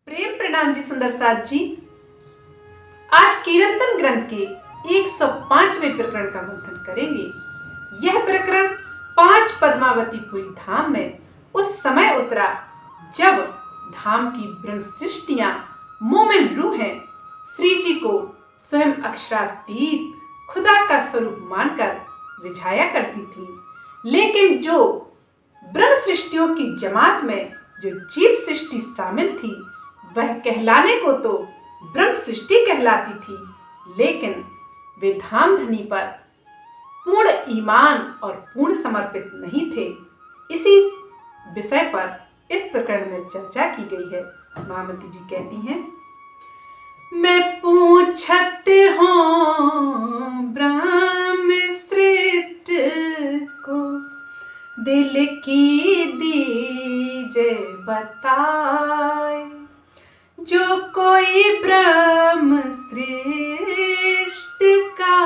प्रेम प्रणाम जी सुंदर साथ जी। आज कीर्तन ग्रंथ के 105वें प्रकरण का मंथन करेंगे। यह प्रकरण 5 पद्मावतीपुरी धाम में उस समय उतरा जब धाम की ब्रह्म सृष्टियां मोमिन रूहें श्री जी को स्वयं अक्षरातीत खुदा का स्वरूप मानकर रिझाया करती थी। लेकिन जो ब्रह्म सृष्टियों की जमात में जो जीव सृष्टि शामिल थी वह कहलाने को तो ब्रह्म सृष्टि कहलाती थी, लेकिन वे धाम धनी पर पूर्ण ईमान और पूर्ण समर्पित नहीं थे। इसी विषय पर इस प्रकरण में चर्चा की गई है। महामती जी कहती हैं, मैं पूछत हूँ ब्रह्म सृष्ट को दिल की दीजे बताए, जो कोई ब्रह्म सृष्ट का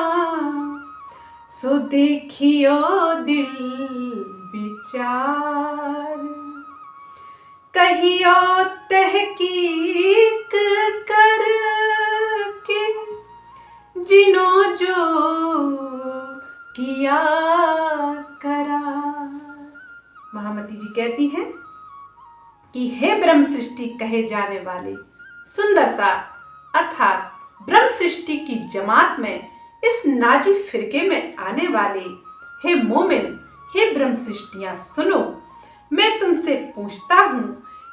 सो देखियो दिल विचार, कहियो तहकीक कर के जिनो जो किया करा। महामती जी कहती हैं कि हे ब्रह्म सृष्टि कहे जाने वाले सुंदर सा अर्थात ब्रह्म सृष्टि की जमात में इस नाजी फिरके में आने वाले हे मोमिन, हे ब्रह्म सृष्टियां सुनो, मैं तुमसे पूछता हूँ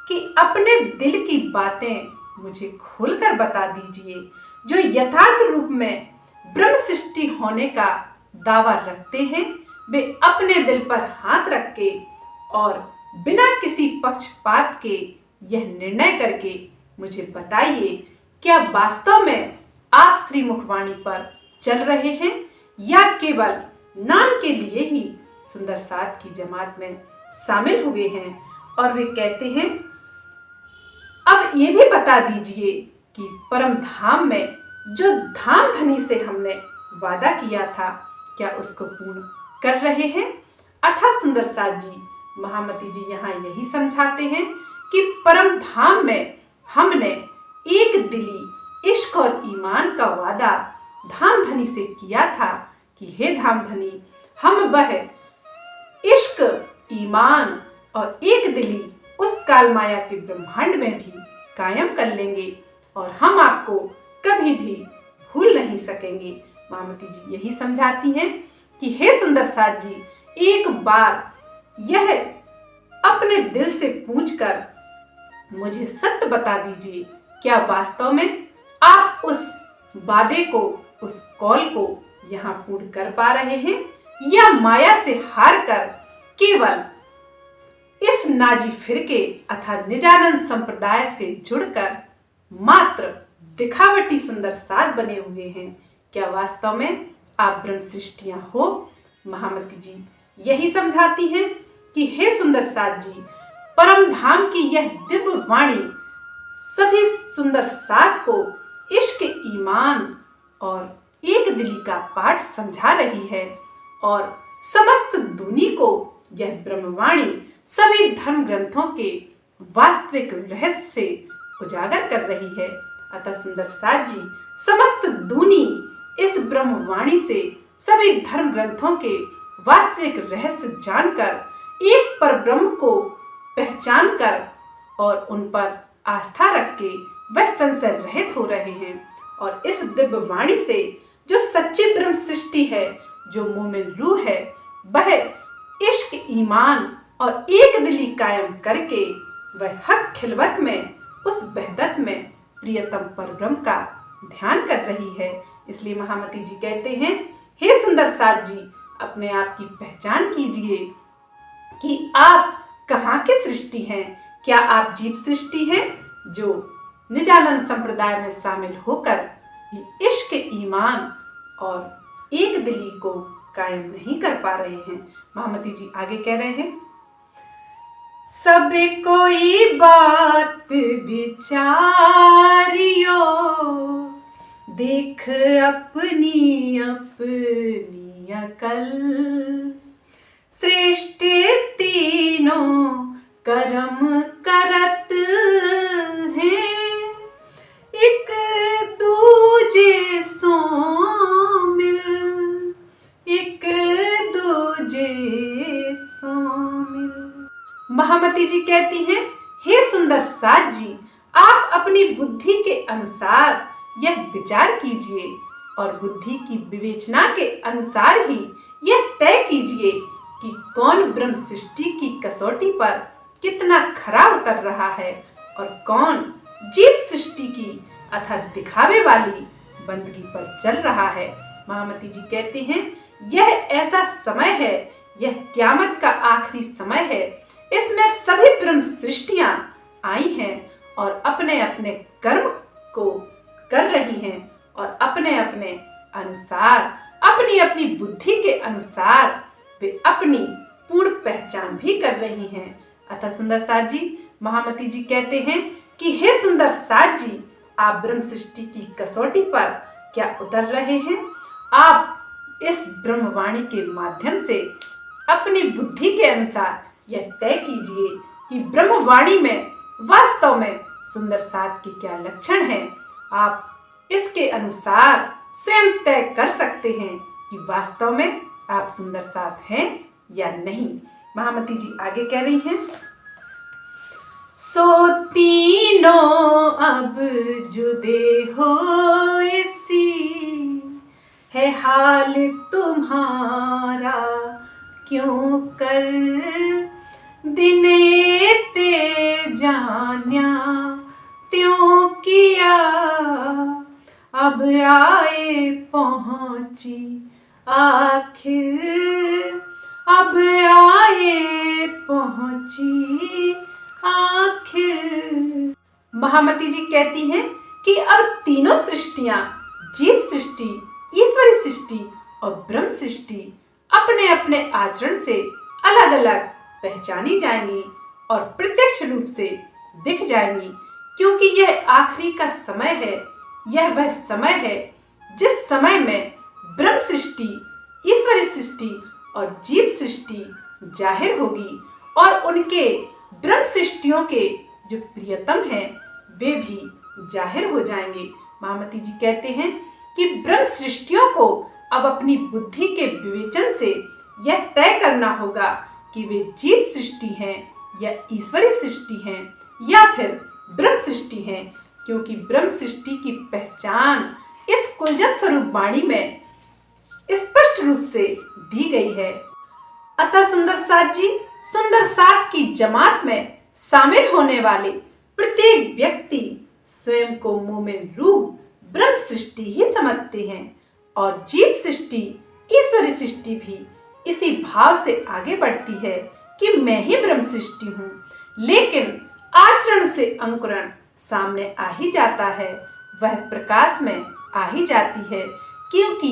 कि अपने दिल की बातें मुझे खोलकर बता दीजिए। जो यथार्थ रूप में ब्रह्म सृष्टि होने का दावा रखते हैं वे अपने दिल पर हाथ रख के और बिना किसी पक्षपात के यह निर्णय करके मुझे बताइए, क्या वास्तव में आप श्री मुखवाणी पर चल रहे हैं या केवल नाम के लिए ही सुंदर साथ की जमात में शामिल हुए हैं। और वे कहते हैं, अब ये भी बता दीजिए कि परम धाम में जो धाम धनी से हमने वादा किया था क्या उसको पूर्ण कर रहे हैं। अर्थात सुंदर साथ जी महामती जी यहाँ यही समझाते हैं कि परम धाम में हमने एक दिली इश्क और ईमान का वादा धाम धनी से किया था कि हे धाम धनी, हम वह इश्क, ईमान और एक दिली उस काल माया के ब्रह्मांड में भी कायम कर लेंगे और हम आपको कभी भी भूल नहीं सकेंगे। महामती जी यही समझाती हैं कि हे सुंदर साथ जी, एक बार यह अपने दिल से पूछकर मुझे सत्य बता दीजिए, क्या वास्तव में आप उस वादे को, उस कॉल को यहाँ पूर्ण कर पा रहे हैं या माया से हार कर केवल इस नाजी फिरके अर्थात निजानंद संप्रदाय से जुड़कर मात्र दिखावटी सुंदर साथ बने हुए हैं। क्या वास्तव में आप ब्रह्म सृष्टियां हो। महामती जी यही समझाती हैं कि हे सुंदर साथ जी, परम धाम की यह दिव्य वाणी सभी सुंदर साथ को इश्क, ईमान और एक दिली का पाठ समझा रही है और समस्त दुनी को यह ब्रह्मवाणी सभी धर्म ग्रंथों के वास्तविक रहस्य से उजागर कर रही है। अतः सुंदर साथ जी समस्त दुनी इस ब्रह्मवाणी से सभी धर्म ग्रंथों के वास्तविक रहस्य जानकर एक पर ब्रह्म को पहचान कर और उन पर आस्था रख के वह संशय रहित हो रहे हैं और इस दिव्य वाणी से जो सच्ची ब्रह्म सृष्टि है, जो मोमिन रूह है, वह इश्क, ईमान और एक दिली कायम करके वह हक खिलवत में उस वहदत में प्रियतम पर ब्रह्म का ध्यान कर रही है। इसलिए महामती जी कहते हैं, हे सुंदर साथ जी, अपने आप की पहचान कीजिए कि आप कहाँ की सृष्टि हैं। क्या आप जीव सृष्टि हैं जो निजानंद संप्रदाय में शामिल होकर भी इश्क, ईमान और एक दिली को कायम नहीं कर पा रहे हैं। महामती जी आगे कह रहे हैं, सब कोई बात विचारियो, देख अपनी अपनी अकल, श्रेष्ठ तीनों कर्म करत हैं साथ जी, आप अपनी बुद्धि के अनुसार यह विचार कीजिए और बुद्धि की विवेचना के अनुसार ही यह तय कीजिए कि कौन ब्रह्म सृष्टि की कसौटी पर कितना खरा उतर रहा है और कौन जीव सृष्टि की अर्थात दिखावे वाली बंदगी पर चल रहा है। महामती जी कहते हैं, यह ऐसा समय है, यह क्यामत का आखिरी समय है। इसमें सभी ब्रह्म सृष्टियां आई हैं और अपने अपने कर्म को कर रही हैं और अपने अपने अनुसार, अपनी अपनी बुद्धि के अनुसार वे अपनी पूर्ण पहचान भी कर रही हैं। अतः सुंदर साथ जी, महामती जी कहते हैं कि हे सुंदर साथ जी, आप ब्रह्म सृष्टि की कसौटी पर क्या उतर रहे हैं? आप इस ब्रह्मवाणी के माध्यम से अपनी बुद्धि के अनुसार यह तय कीजिए कि ब्रह्मवाणी में वास्तव में सुंदर साथ के क्या लक्षण हैं। आप इसके अनुसार स्वयं तय कर सकते हैं कि वास्तव में आप सुंदर साथ हैं या नहीं। महामती जी आगे कह रही हैं, सो तीनों अब जुदे हो इसी है हाल तुम्हारा, क्यों कर दिने ते जान्या त्यों किया, अब आए पहुंची आखिर, अब आए पहुंची आखिर। महामती जी कहती हैं कि अब तीनों सृष्टियां, जीव सृष्टि, ईश्वरी सृष्टि और ब्रह्म सृष्टि अपने अपने आचरण से अलग अलग पहचानी जाएंगी और प्रत्यक्ष रूप से दिख जाएंगी, क्योंकि यह आखिरी का समय है। यह वह समय है जिस समय में ब्रह्म सृष्टि, ईश्वरी सृष्टि और जीव सृष्टि जाहिर होगी और उनके ब्रह्म सृष्टियों के जो प्रियतम हैं वे भी जाहिर हो जाएंगे। महामती जी कहते हैं कि ब्रह्म सृष्टियों को अब अपनी बुद्धि के विवेचन से यह तय करना होगा कि वे जीव सृष्टि हैं या ईश्वरी सृष्टि हैं या फिर ब्रह्म सृष्टि हैं, क्योंकि ब्रह्म सृष्टि की पहचान इस कुलजम स्वरूप वाणी में स्पष्ट रूप से दी गई है। अतः सुंदर साथ जी, सुंदर साथ की जमात में शामिल होने वाले प्रत्येक व्यक्ति स्वयं को मोमिन रूह ब्रह्म सृष्टि ही समझते हैं और जीव सृष्टि, ईश्वरी सृष्टि भी इसी भाव से आगे बढ़ती है कि मैं ही ब्रह्म सृष्टि हूँ। लेकिन आचरण से अंकुरण सामने आ ही जाता है, वह प्रकाश में आ ही जाती है, क्योंकि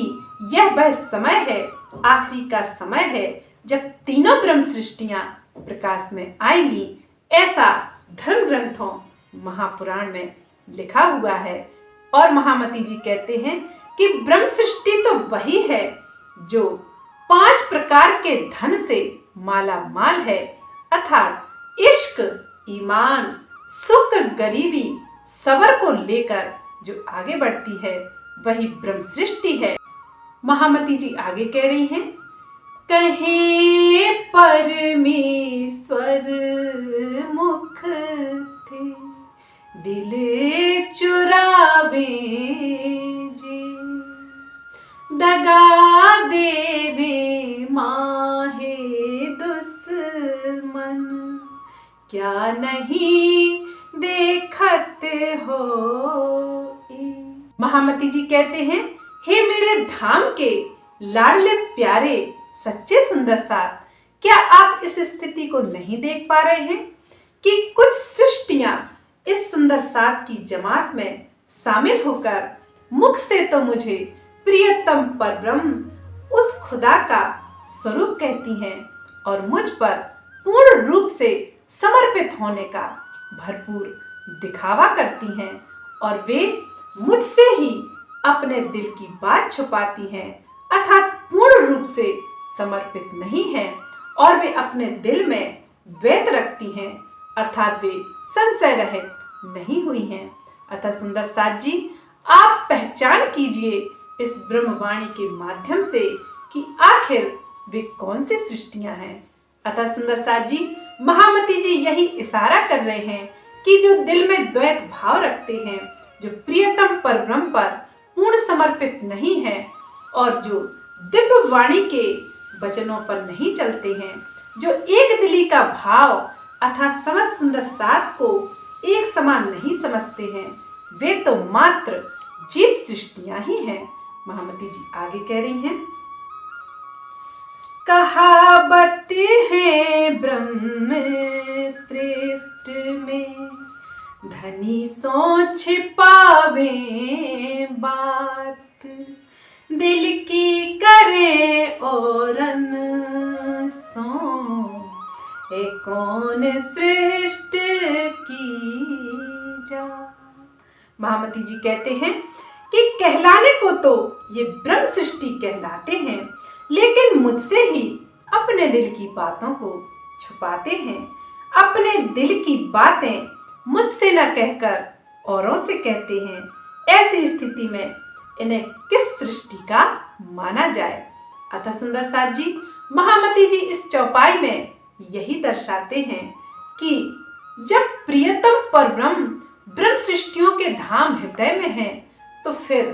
यह वह समय है, आखिरी का समय है जब तीनों ब्रह्म सृष्टियां प्रकाश में आएंगी। ऐसा धर्म ग्रंथों, महापुराण में लिखा हुआ है। और महामती जी कहते हैं कि ब्रह्म सृष्टि तो वही है जो 5 प्रकार के धन से माला माल है, अर्थात इश्क, ईमान, सुख, गरीबी, सबर को लेकर जो आगे बढ़ती है वही ब्रह्म सृष्टि है। महामती जी आगे कह रही हैं, कहे परमेश्वर मुख थे दिल चुरावे जे, दगा देवे माहे दुश्मन, क्या नहीं देखत हो। महामती जी कहते हैं, हे मेरे धाम के लाडले प्यारे सच्चे सुंदर साथ, क्या आप इस स्थिति को नहीं देख पा रहे हैं कि कुछ सृष्टियां इस सुंदर साथ की जमात में शामिल होकर मुख से तो मुझे प्रियतम परब्रह्म, उस खुदा का स्वरूप कहती हैं और मुझ पर पूर्ण रूप से समर्पित होने का भरपूर दिखावा करती हैं और वे मुझसे ही अपने दिल की बात छुपाती हैं, अर्थात पूर्ण रूप से समर्पित नहीं हैं और वे अपने दिल में द्वैत रखती हैं, अर्थात वे संशय रहित नहीं हुई हैं। अतः सुंदर साथ जी, आप पहचान कीजिए इस ब्रह्मवाणी के माध्यम से कि आखिर वे कौन सी सृष्टियां हैं। अतः सुंदर साथ जी, महामती जी यही इशारा कर रहे हैं कि जो दिल में द्वैत भाव रखते हैं, जो प्रियतम परब्रह्म पर पूर्ण समर्पित नहीं है और जो दिव्य वाणी के वचनों पर नहीं चलते हैं, जो एक दिली का भाव अर्थात समस्त सुंदर साथ को एक समान नहीं समझते हैं, वे तो मात्र जीव सृष्टियां ही हैं। महामती जी आगे कह रही हैं, कहावत है ब्रह्म श्रेष्ठ में, धनी सो छिपावे बात, दिल की करे औरन सो, ए कौन श्रेष्ठ की जात। महामती जी कहते हैं कि कहलाने को तो ये ब्रह्म सृष्टि कहलाते हैं, लेकिन मुझसे ही अपने दिल की बातों को छुपाते हैं। अपने दिल की बातें मुझसे न कहकर औरों से कहते हैं। ऐसी स्थिति में इन्हें किस सृष्टि का माना जाए। अतः सुंदर साथ जी, महामती जी इस चौपाई में यही दर्शाते हैं कि जब प्रियतम परब्रह्म ब्रह्म सृष्टियों के धाम हृदय में है, तो फिर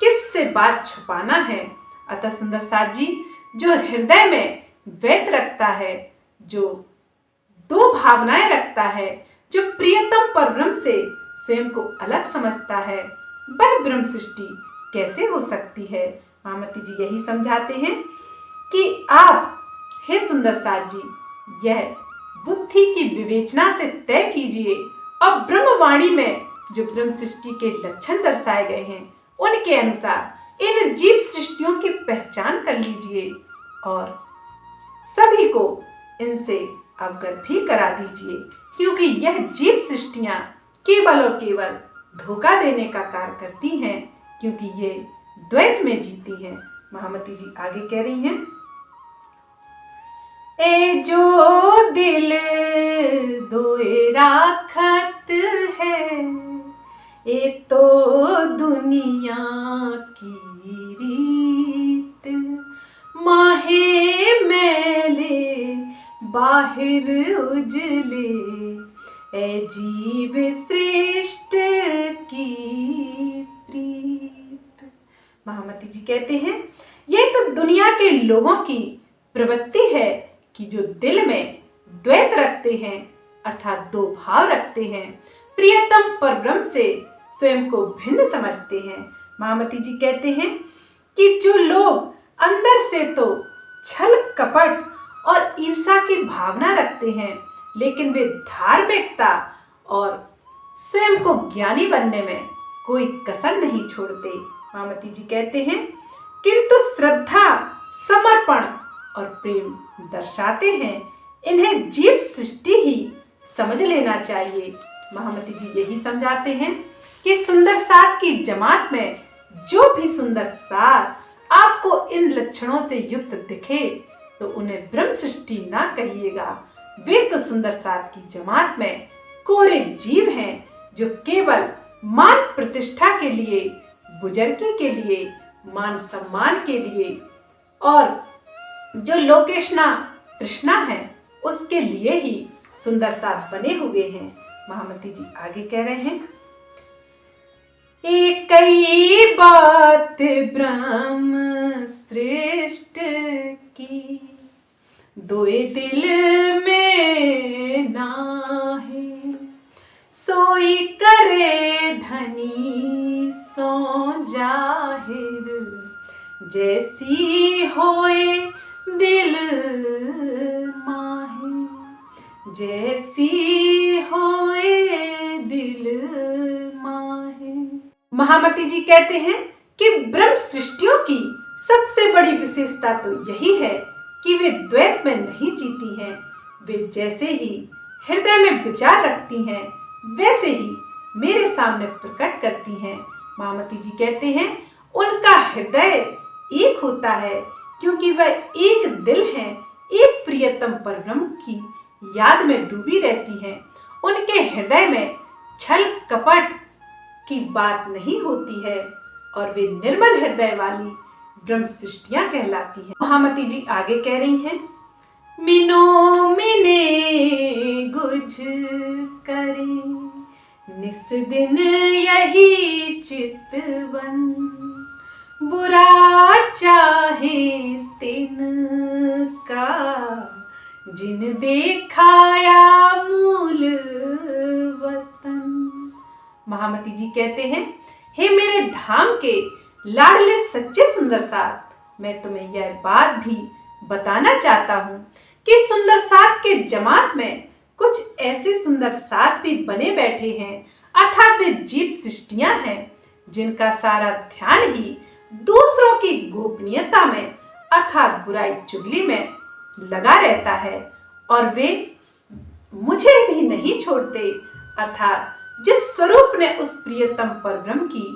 किससे बात छुपाना है। अतः सुंदर साथ जी, जो हृदय में द्वैत रखता है, जो दो भावनाएं रखता है, जो प्रियतम परब्रह्म से स्वयं को अलग समझता है, वह ब्रह्म सृष्टि कैसे हो सकती है। महामती जी यही समझाते हैं कि आप हे सुंदर साथ जी, यह बुद्धि की विवेचना से तय कीजिए और ब्रह्मवाणी में जो ब्रह्म सृष्टि के लक्षण दर्शाए गए हैं, उनके अनुसार इन जीव सृष्टियों की पहचान कर लीजिए और सभी को इनसे अवगत भी करा दीजिए, क्योंकि यह जीव सृष्टियां केवल और केवल धोखा देने का कार्य करती हैं, क्योंकि ये द्वैत में जीती हैं। महामती जी आगे कह रही हैं, ए जो दिल दोए राखत है, ए तो दुनिया की रीत, माहे मैले बाहिर उजले, ए जीव श्रेष्ठ की प्रीत। महामती जी कहते हैं, यह तो दुनिया के लोगों की प्रवृत्ति है कि जो दिल में द्वैत रखते हैं, अर्थात दो भाव रखते हैं, प्रियतम परब्रह्म से स्वयं को भिन्न समझते हैं। महामती जी कहते हैं कि जो लोग अंदर से तो छल कपट और ईर्ष्या की भावना रखते हैं, लेकिन वे धार्मिकता और स्वयं को ज्ञानी बनने में कोई कसर नहीं छोड़ते। महामती जी कहते हैं, किंतु श्रद्धा, समर्पण और प्रेम दर्शाते हैं, इन्हें जीव सृष्टि ही समझ लेना चाहिए। महामती जी यही समझाते हैं कि सुंदर साथ की जमात में जो भी सुंदर साथ आपको इन लक्षणों से युक्त दिखे, तो उन्हें ब्रह्म सृष्टि ना कहिएगा। वे तो सुंदर साथ की जमात में कोरे जीव हैं, जो केवल मान प्रतिष्ठा के लिए, बुजुर्गी के लिए, मान सम्मान के लिए और जो लोकेशना तृष्णा है, उसके लिए ही सुंदर साथ बने हुए हैं। महामती जी आगे कह रहे हैं, एक ही बात ब्रह्म श्रेष्ठ की, दोए दिल में नाहे, सोई करे धनी सो जाहिर, जैसी होए दिल माहे, जैसी होए दिल माहे। महामती जी कहते हैं कि ब्रह्म सृष्टियों की सबसे बड़ी विशेषता तो यही है कि वे द्वैत में नहीं जीती हैं। वे जैसे ही हृदय में विचार रखती हैं, वैसे ही मेरे सामने प्रकट करती हैं। महामती जी कहते हैं, उनका हृदय एक होता है, क्योंकि वह एक दिल हैं, एक प्रियतम परब्रह्म की याद में डूबी रहती हैं। उनके हृदय में छल कपट की बात नहीं होती है और वे निर्मल हृदय वाली ब्रह्म सृष्टियां कहलाती हैं। महामती जी आगे कह रही हैं, मिनो मिने गुझ करे, निस दिन यही चितवन, बुरा चाहे तिनका, जिन देखाया मूल वतन। महामती जी कहते हैं, हे मेरे धाम के लाडले सच्चे सुंदर साथ, मैं तुम्हें यह बात भी बताना चाहता हूँ कि सुंदर साथ के जमात में कुछ ऐसे सुंदर साथ भी बने बैठे हैं, अर्थात वे जीव सृष्टियां हैं जिनका सारा ध्यान ही दूसरों की गोपनीयता में अर्थात बुराई चुगली में लगा रहता है, और वे मुझे भी नहीं छोड़ते, अर्थात जिस स्वरूप ने उस प्रियतम परब्रह्म की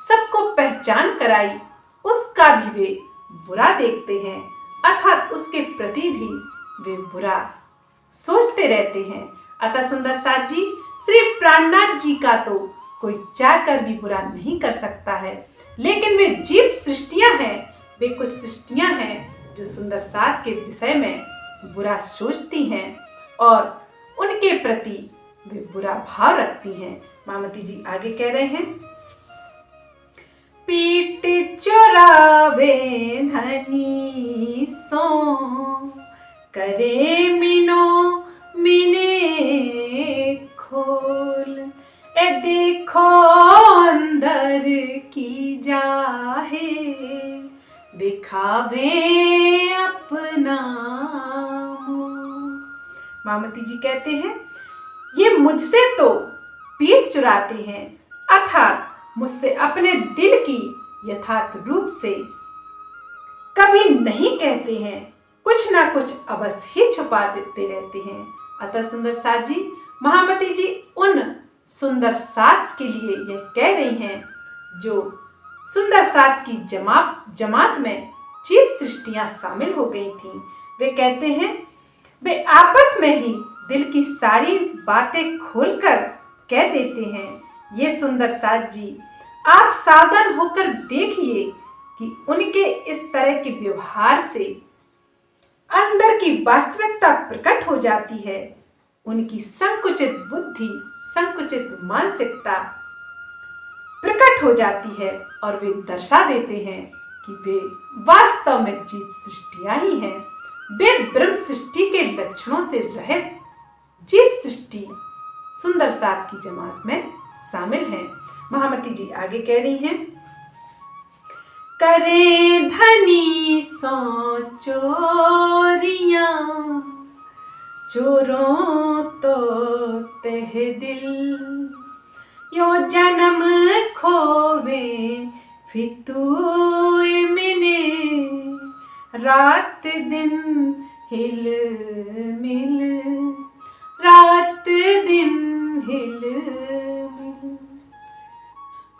सबको पहचान कराई उसका भी वे बुरा देखते हैं, अर्थात उसके प्रति भी वे बुरा सोचते रहते हैं। अतः सुंदर साथ जी, श्री प्राणनाथ जी का तो कोई चाहकर भी बुरा नहीं कर सकता है, लेकिन वे जीव सृष्टियां हैं, वे कुछ सृष्टियां हैं जो सुंदर साथ के विषय में बुरा सोचती हैं और उनके प्रति वे बुरा भाव रखती हैं। महामती जी आगे कह रहे हैं, पीट चुरावे धनी सो, करे मिनो मिने खोल, ए देखो अंदर की जाहे, दिखावे अपना मोह। महामती जी कहते हैं, ये मुझसे तो पीठ चुराते हैं, अर्थात मुझसे अपने दिल की यथार्थ रूप से कभी नहीं कहते हैं, कुछ ना कुछ अवश्य ही छुपा देते रहते हैं। अतः सुंदर साथ जी, महामती जी उन सुंदर साथ के लिए यह कह रही हैं जो सुंदर साथ की जमात में जीव सृष्टियां शामिल हो गई थीं। वे कहते हैं, वे आपस में ही दिल की सारी बातें खोलकर कह देते हैं। ये सुंदर साथ जी, आप सावधान होकर देखिए कि उनके इस तरह के व्यवहार से अंदर की वास्तविकता प्रकट हो जाती है, उनकी संकुचित बुद्धि, संकुचित मानसिकता प्रकट हो जाती है और वे दर्शा देते हैं कि वे वास्तव में जीव सृष्टियां ही हैं। वे ब्रह्म सृष्टि के लक्षणों से रहित जीव सृष्टि सुंदर साथ की जमात में शामिल हैं। महामती जी आगे कह रही हैं, करे धनी सो चोरियां, चोरों तो तह दिल, यो जन्म खोवे फितूए मिने, रात दिन हिल मिल, रात दिन हिल मिल।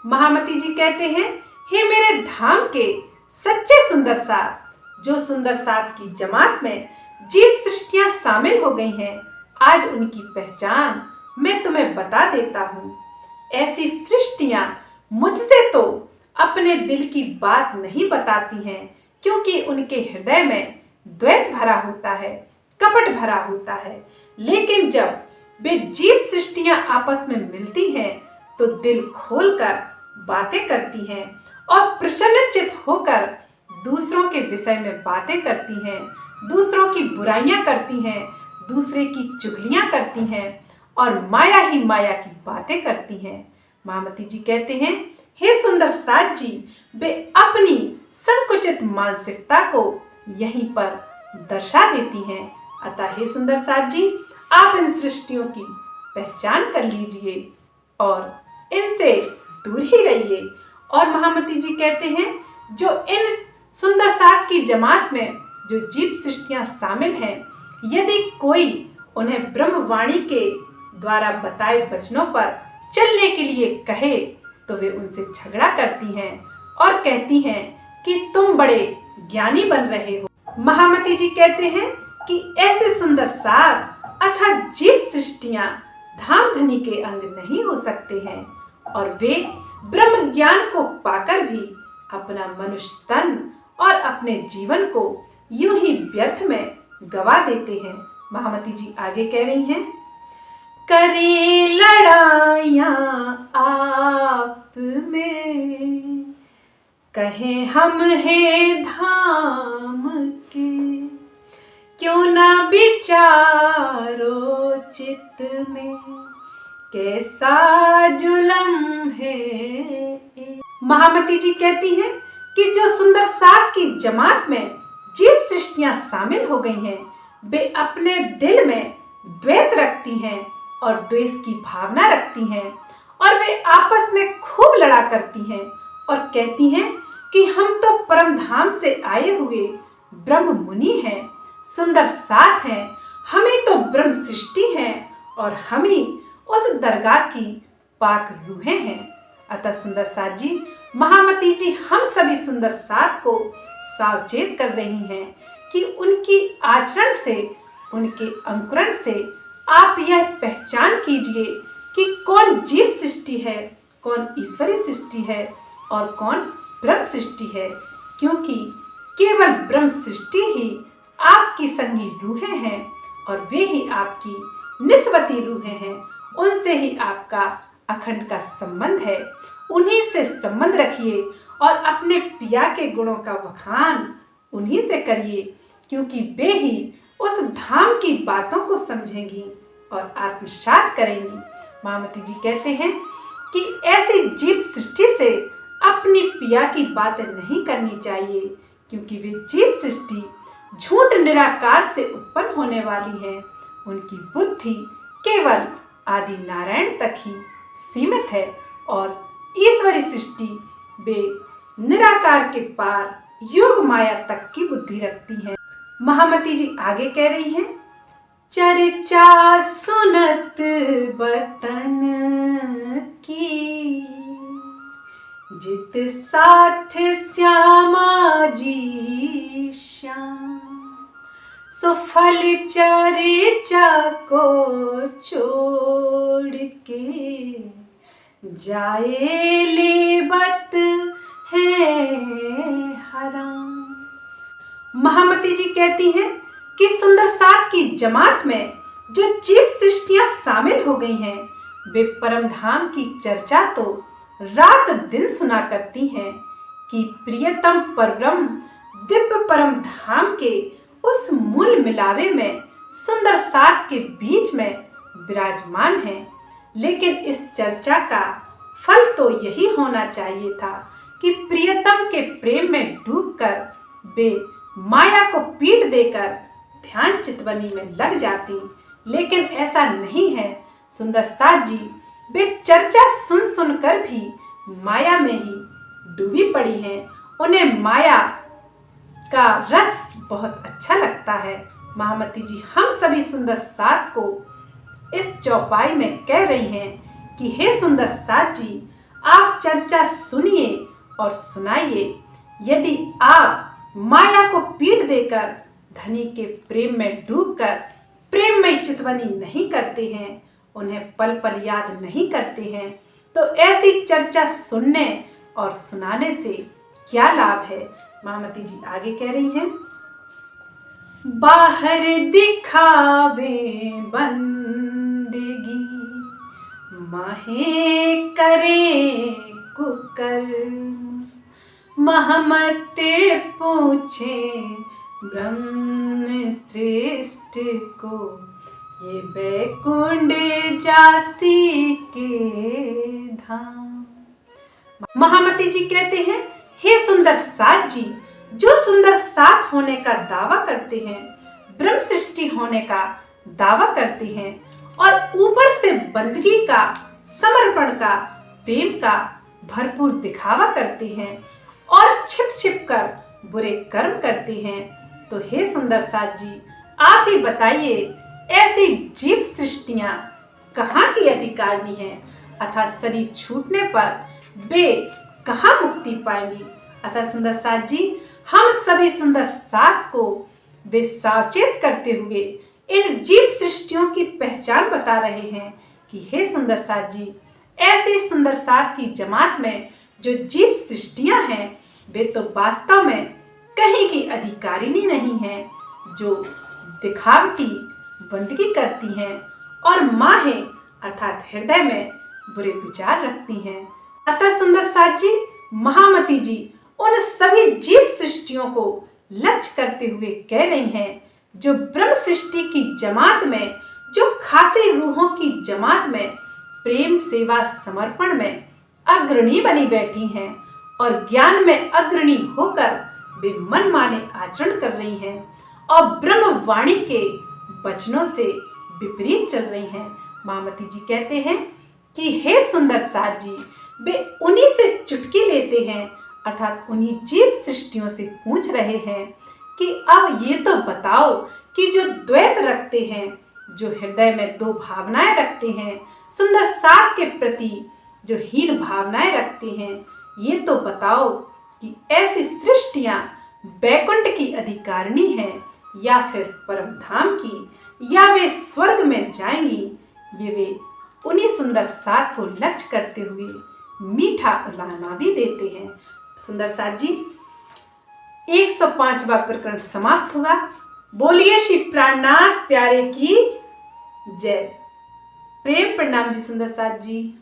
महामती जी कहते हैं, हे मेरे धाम के सच्चे सुंदर साथ, जो सुंदर साथ की जमात में जीव सृष्टियां शामिल हो गई हैं, आज उनकी पहचान मैं तुम्हें बता देता हूँ। ऐसी सृष्टियां मुझसे तो अपने दिल की बात नहीं बताती हैं, क्योंकि उनके हृदय में द्वैत भरा होता है, कपट भरा होता है। लेकिन जब वे जीव सृष्टियां आपस में मिलती हैं तो दिल खोलकर बातें करती हैं और प्रसन्नचित होकर दूसरों के विषय में बातें करती हैं, दूसरों की बुराइयां करती हैं, दूसरे की चुगलियां करती हैं और माया ही माया की बातें करती हैं। महामती जी कहते हैं, हे सुंदर साथ जी, वे अपनी संकुचित मानसिकता को यहीं पर दर्शा देती हैं। अतः हे सुंदर साथ जी, आप इन सृष्टियों की पहचान कर लीजिए और इनसे दूर ही रहिए। और महामती जी कहते हैं, जो इन सुंदर साथ की जमात में जो जीव सृष्टियां शामिल हैं, यदि कोई उन्हें ब्रह्मवाणी के द्वारा बताए वचनों पर चलने के लिए कहे तो वे उनसे झगड़ा करती हैं और कहती हैं कि तुम बड़े ज्ञानी बन रहे हो। महामती जी कहते हैं कि ऐसे सुंदर साथ अर्थात जीव सृष्टियां धाम धनी के अंग नहीं हो सकते हैं और वे ब्रह्म ज्ञान को पाकर भी अपना मनुष्य तन और अपने जीवन को यूं ही व्यर्थ में गवा देते हैं। महामती जी आगे कह रही हैं, करे लड़ाइयां हम हैं धाम के, क्यों ना विचारो चित्त में, कैसा जुलम है। महामती जी कहती हैं कि जो सुंदर साथ की जमात में जीव सृष्टियां शामिल हो गई हैं, वे अपने दिल में द्वेष रखती हैं और द्वेष की भावना रखती हैं, और वे आपस में खूब लड़ा करती हैं और कहती हैं कि हम तो परम धाम से आए हुए ब्रह्म मुनि हैं, सुंदर साथ हैं, हमें तो ब्रह्म सृष्टि है और हम ही उस दरगाह की पाक रूहें हैं। अतः सुंदर साथ जी, महामती जी हम सभी सुंदर साथ को सावचेत कर रही हैं कि उनकी आचरण से, उनके अंकुरण से आप यह पहचान कीजिए कि कौन जीव सृष्टि है, कौन ईश्वरी सृष्टि है और कौन ब्रह्म सृष्टि है, क्योंकि केवल ब्रह्म सृष्टि ही आपकी संगी रूहें हैं और वे ही आपकी निस्वती रूहें हैं। उनसे ही आपका अखंड का संबंध है। उन्हीं से संबंध रखिए और अपने पिया के गुणों का बखान उन्हीं से करिए, क्योंकि वे ही उस धाम की बातों को समझेंगी और आत्मसात करेंगी। महामती जी कहते हैं कि ऐसी जीव सृष्टि से अपनी पिया की बातें नहीं करनी चाहिए, क्योंकि वे जीव सृष्टि झूठ निराकार से उत्पन्न होने वाली है। उनकी बुद्धि केवल आदि नारायण तक ही सीमित है और ईश्वरी सृष्टि वे निराकार के पार योग माया तक की बुद्धि रखती हैं। महामती जी आगे कह रही हैं, चर्चा सुनत बतन की, जित साथ श्यामा जी श्याम, सो फल चर्चा को छोड़ के, जाए लेबत है हराम। महामती जी कहती हैं कि सुंदर साथ की जमात में जो जीव सृष्टियां शामिल हो गई हैं, वे परम धाम की चर्चा तो रात दिन सुना करती हैं कि प्रियतम परब्रह्म दिव्य परम धाम के उस मूल मिलावे में सुंदर साथ के बीच में विराजमान हैं। लेकिन इस चर्चा का फल तो यही होना चाहिए था कि प्रियतम के प्रेम में डूबकर वे माया को पीट देकर ध्यान चितवनी में लग जाती, लेकिन ऐसा नहीं है। सुंदर साथ जी वे चर्चा सुन सुनकर भी माया में ही डूबी पड़ी हैं। उन्हें माया का रस बहुत अच्छा लगता है। महामती जी हम सभी सुंदर साथ को इस चौपाई में कह रही हैं कि हे सुंदर साथ जी, आप चर्चा सुनिए और सुनाइए। यदि आप माया को पीट देकर धनी के प्रेम में डूबकर प्रेम में चितवनी नहीं करते हैं, उन्हें पल पल याद नहीं करते हैं, तो ऐसी चर्चा सुनने और सुनाने से क्या लाभ है। महामती जी आगे कह रही हैं, बाहर दिखावे बंदगी, माहे करे कुकर्म, महमते पूछे ब्रह्म श्रेष्ठ को, ये बैकुंठ जासी के धाम। महामती जी कहते हैं, हे सुंदर साथ जी, जो सुंदर साथ होने का दावा करते हैं, ब्रह्म सृष्टि होने का दावा करते हैं और ऊपर से बंदगी का, समर्पण का, प्रेम का भरपूर दिखावा करते हैं और छिप छिप कर बुरे कर्म करते हैं, तो हे सुंदर साथ जी आप ही बताइए, ऐसी जीव सृष्टियां कहाँ की अधिकारिणी हैं, अर्थात शरीर छूटने पर वे कहाँ मुक्ति पाएंगी। अतः सुंदर साथ जी हम सभी सुंदर साथ को वे सावचेत करते हुए इन जीव सृष्टियों की पहचान बता रहे हैं कि हे सुंदर साथ जी, ऐसी सुंदर साथ की जमात में जो जीव सृष्टियां हैं, वे तो वास्तव में कहीं की अधिकारिणी नहीं हैं, जो दिखावटी बंदगी करती हैं और माहे अर्थात हृदय में बुरे विचार रखती हैं। अतः सुंदर साथ जी, महामती जी उन सभी जीव सृष्टियों को लक्ष्य करते हुए कह रही हैं, जो ब्रह्म सृष्टि की जमात में, जो खासी रूहों की जमात में प्रेम सेवा समर्पण में अग्रणी बनी बैठी हैं और ज्ञान में अग्रणी होकर वे मनमाने आचरण कर रही हैं और ब्रह्म वाणी के वचनों से विपरीत चल रही हैं। महामती जी कहते हैं कि हे सुंदर साथ जी, वे उन्हीं से चुटकी लेते हैं, अर्थात उन्हीं जीव सृष्टियों से पूछ रहे हैं कि अब ये तो बताओ कि जो द्वैत रखते हैं, जो हृदय में दो भावनाएं रखते हैं, सुंदर साथ के प्रति जो हीन भावनाएं रखते हैं, ये तो बताओ कि ऐसी सृष्टियां बैकुंठ की अधिकारिणी हैं या फिर परम धाम की, या वे स्वर्ग में जाएंगी। ये वे उन्हीं सुंदर साथ को लक्ष्य करते हुए मीठा उलाहना भी देते हैं। सुंदर साथ जी, 105वां प्रकरण समाप्त हुआ। बोलिए श्री प्राणनाथ प्यारे की जय। प्रेम प्रणाम जी सुंदर साथ जी।